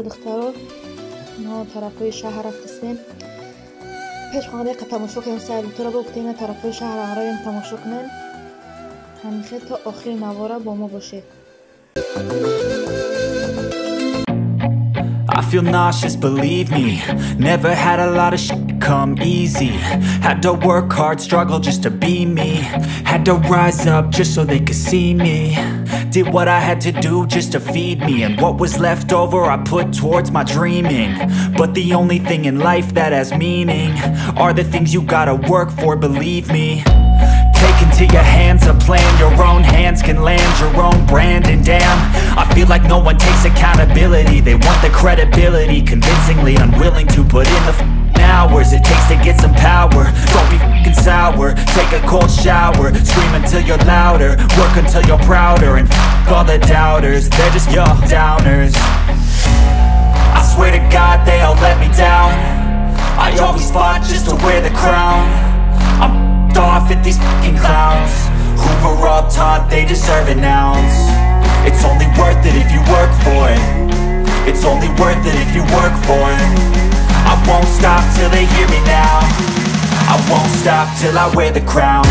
духтаро мо тарафои шаҳр рафтастем. пешхонадаи тамошо кунем, сайрутура буфтем, тарафои шаҳр араем тамошо кунем. ҳамихе то охири навора бо мо бошед. I feel nauseous, believe me. Never had a lot of shit come easy. Had to work hard, struggle just to be me. Had to rise up just so they could see me. Did what I had to do just to feed me. And what was left over I put towards my dreaming. But the only thing in life that has meaning are the things you gotta work for, believe me. Take into your hands a plan, your own hands can land your own brand. And damn, I feel like no one takes accountability. They want the credibility, convincingly unwilling to put in the hours it takes to get some power. Don't be f***ing sour, take a cold shower. Scream until you're louder, work until you're prouder. And f*** all the doubters, they're just your downers. I swear to God they all let me down. I always fought just to wear the crown. I'm off at these fucking clowns who were all taught they deserve an ounce. It's only worth it if you work for it. It's only worth it if you work for it. I won't stop till they hear me now. I won't stop till I wear the crown.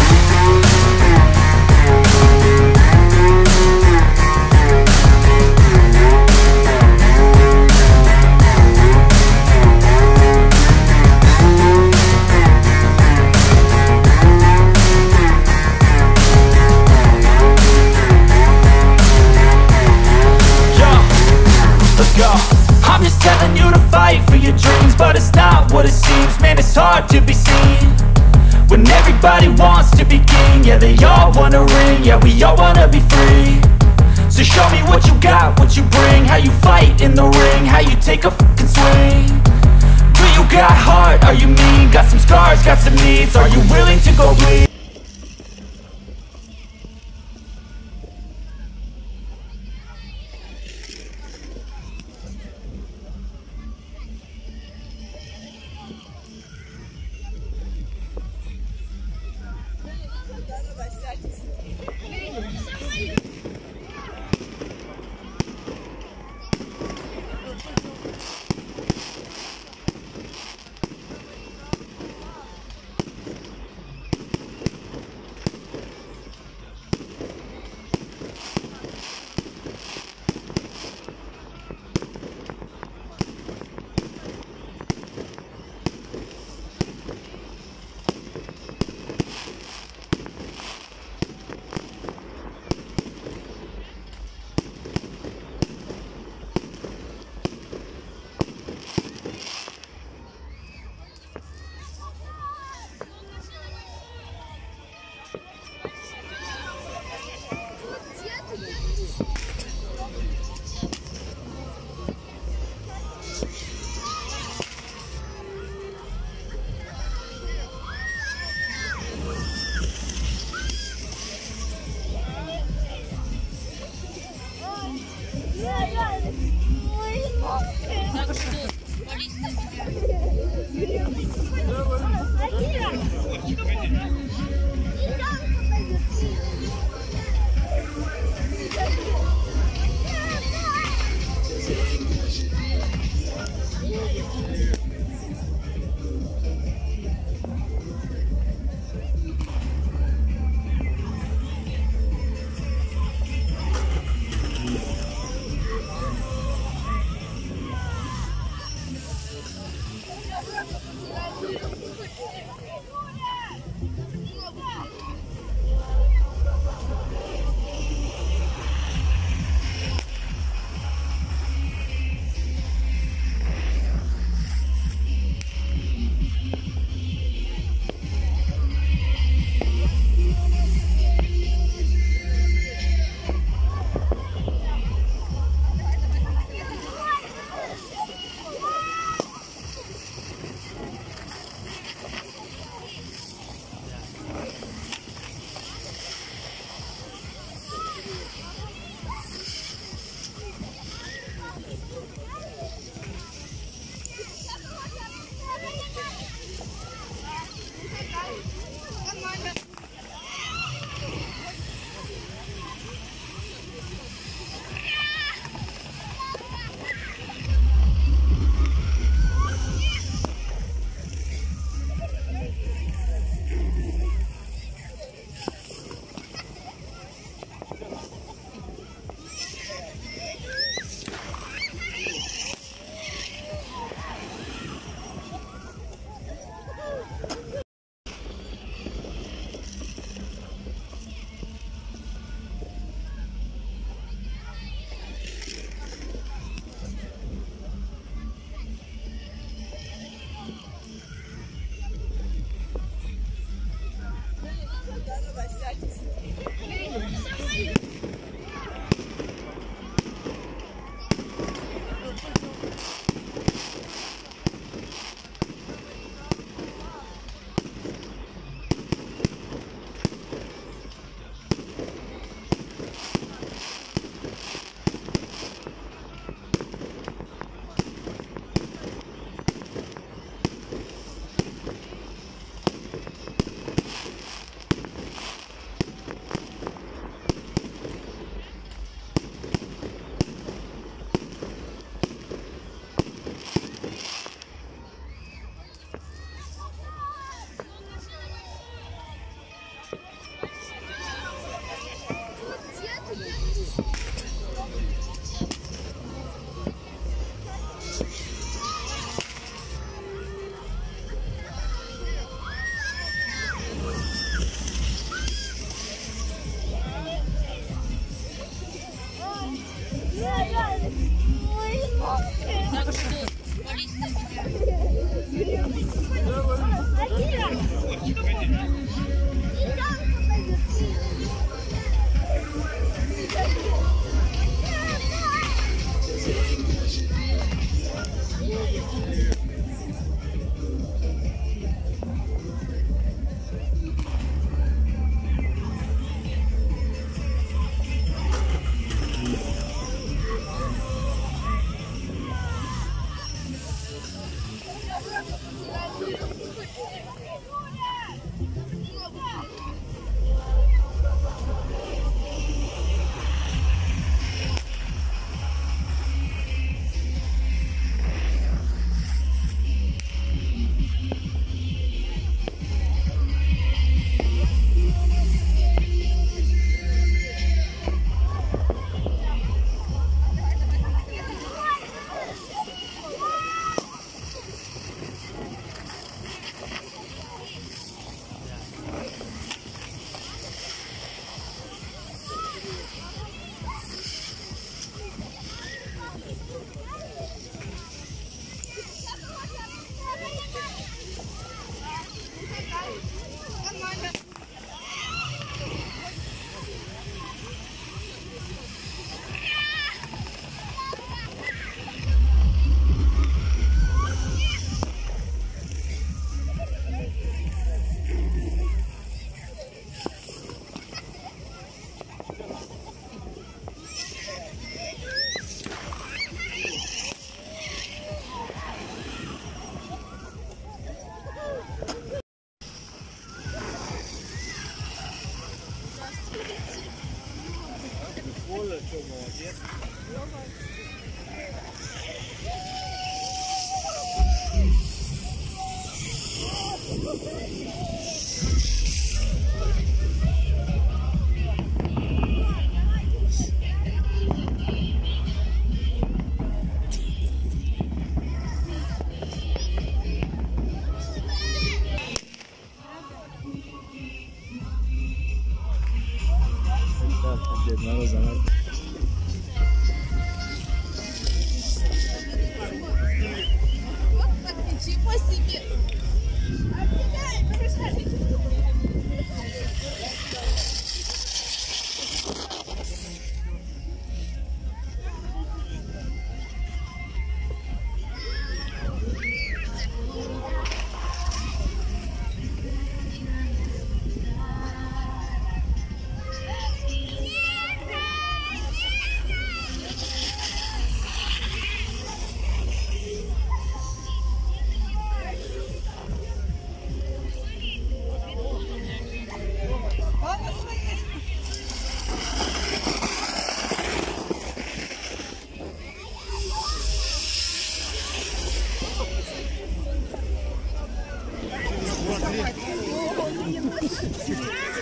I'm just telling you to fight for your dreams, but it's not what it seems. Man, it's hard to be seen when everybody wants to be king. Yeah, they all wanna ring, yeah, we all wanna be free. So show me what you got, what you bring, how you fight in the ring, how you take a fucking swing. Do you got heart, are you mean? Got some scars, got some needs, are you willing to go bleed?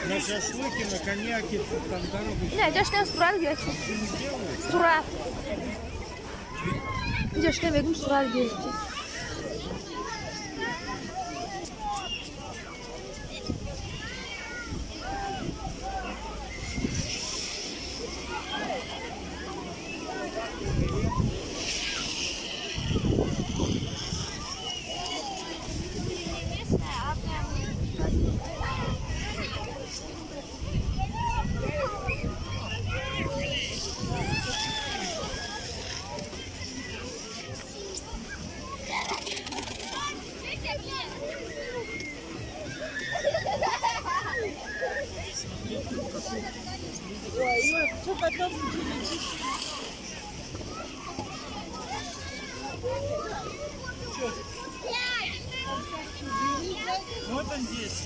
На шашлыки, на коньяки, там дорогу. Ne, geçten sural geç. Sural. Geçten begüm sural geç. Вот он здесь.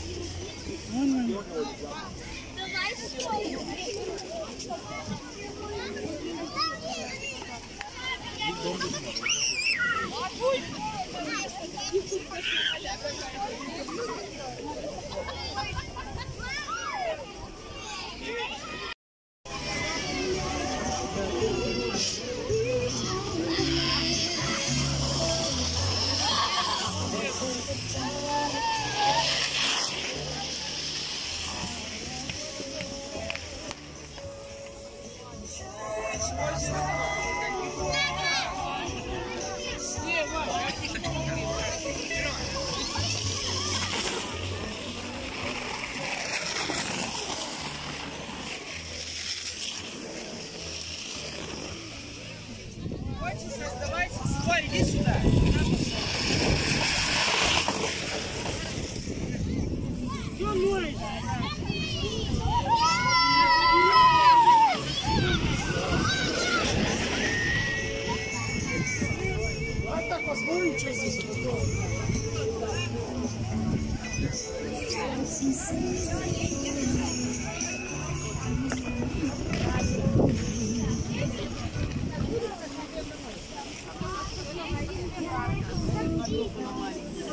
знаю, что здесь такое.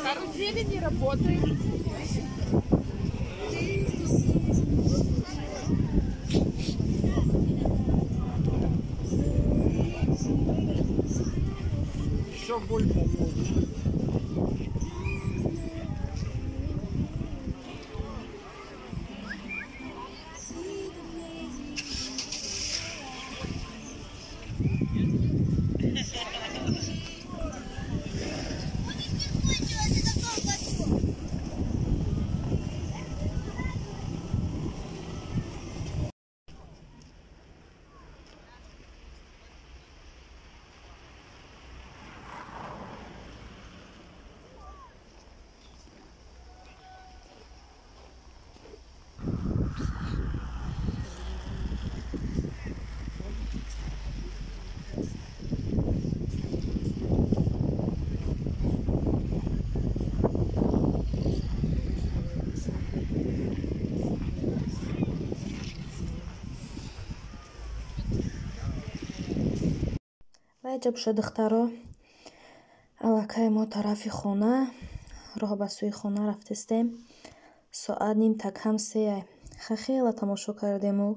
Карусели не работают. Еще боль поможет. ҷаб шуд духтаро аллакай мо тарафи хона роҳ ба сӯи хона рафтистем. Соат ним так ҳам сеяй. Хеле тамошо кардему.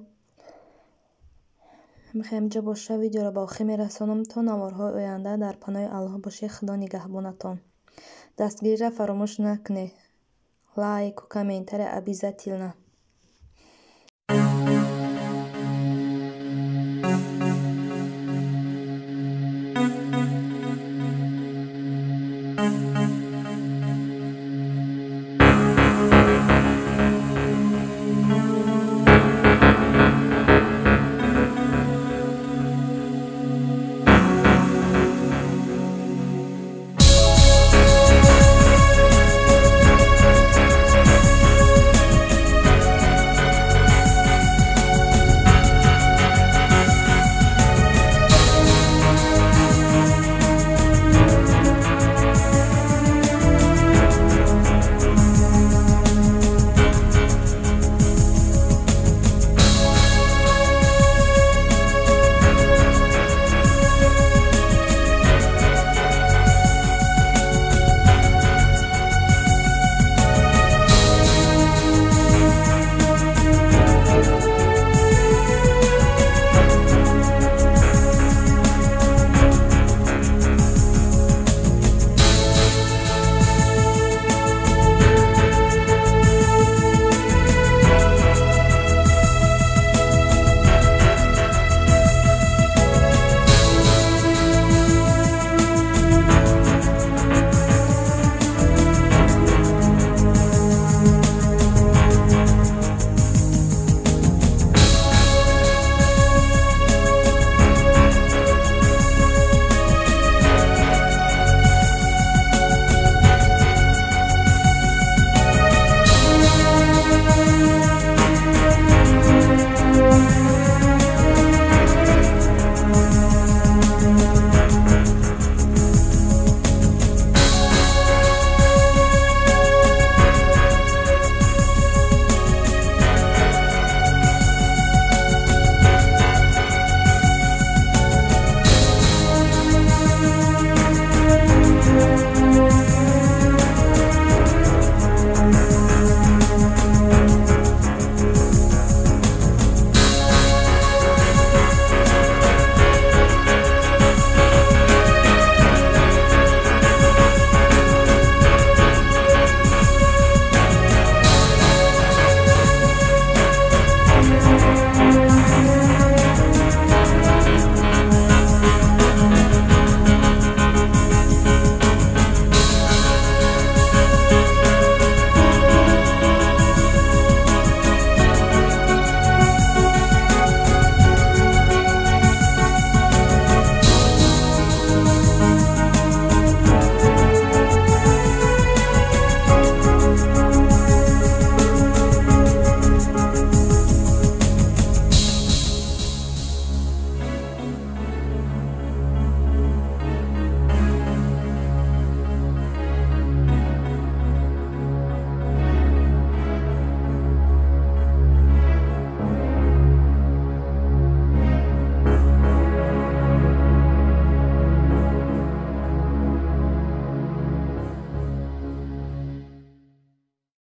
Мехоҳам ҷа боша видеоро ба охир мерасонам то наворҳои оянда. Дар паноҳи Аллоҳ бошед. Худо нигаҳбонатон. Дастгириро фаромӯш накунед. Лайку комментария обязательно.